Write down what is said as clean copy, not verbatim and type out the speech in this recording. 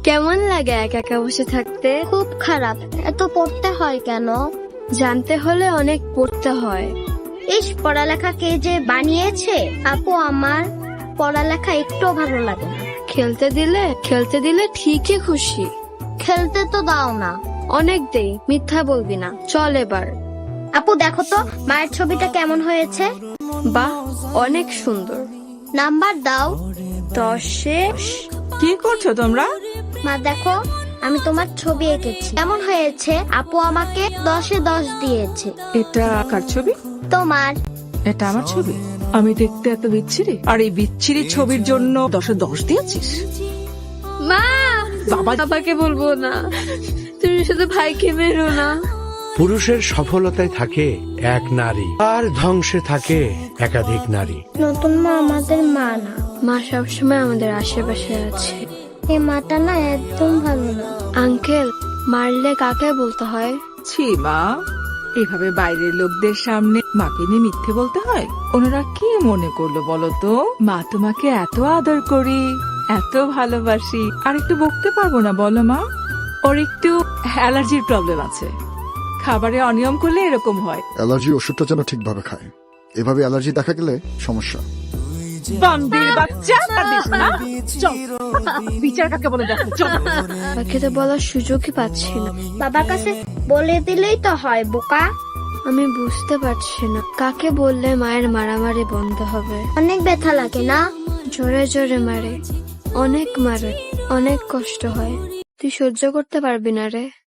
কেমন লাগে একা একা বসে থাকতে? খুব খারাপ। এত পড়তে হয় কেন? জানতে হলে অনেক পড়তে হয়। ইস, পড়ালেখা কে যে বানিয়েছে? আপু, আমার পড়ালেখা একটু ভালো লাগে না। খেলতে দিলে ঠিকই খুশি। খেলতে তো দাও না। অনেক দেই, মিথ্যা বলবি না। চল এবার। আপু, দেখো তো মায়ের ছবিটা কেমন হয়েছে। বাহ, অনেক সুন্দর। নাম্বার দাও। 10-এ। কি করছো তোমরা? মা দেখো, আমি তোমার ছবি এঁকেছি। কেমন হয়েছে? আপু আমাকে 10-এ 10 দিয়েছে। এটা কার ছবি? তোমার। এটা আমার ছবি? আমি দেখতে এত বিচ্ছিরি, আর এই বিচ্ছিরি ছবির জন্য 10-এ 10 দিয়েছিস? মা, বাবা বাবাকে বলবো না। তুমি শুধু ভাইকে মেরো না। পুরুষের সফলতায় থাকে এক নারী, আর ধ্বংসে থাকে একাধিক নারী। নতুন মা আমাদের মা না। মা সবসময় আমাদের আশেপাশে আছে। এই মাটা না একদম ভালো না। আঙ্কেল, মারলে কাকে বলতে হয়? ছি মা, এভাবে বাইরের লোকদের সামনে মাকে নিয়ে মিথ্যে বলতে হয়? ওনারা কি মনে করলো বলো তো? মা তোমাকে এত আদর করি, এত ভালোবাসি, আর একটু বকতে পারবো না বলো মা? ওর একটু অ্যালার্জির প্রবলেম আছে, খাবারে অনিয়ম করলে এরকম হয়। অ্যালার্জি ওষুধটা যেন ঠিকভাবে খায়। এভাবে অ্যালার্জি দেখা গেলে সমস্যা। বান্দির বাচ্চা, আর দিস না। চল, বিচার কাকে বলে দেখো, চল। তাকে তো বলার সুযোগই পাচ্ছি না। বাবার কাছে বলে দিলেই তো হয়, বোকা। আমি বুঝতে পারছি না কাকে বললে মায়ের মারামারি বন্ধ হবে। অনেক ব্যথা লাগে না? জোরে জোরে মারে, অনেক মারে, অনেক কষ্ট হয়। তুই সহ্য করতে পারবি না রে।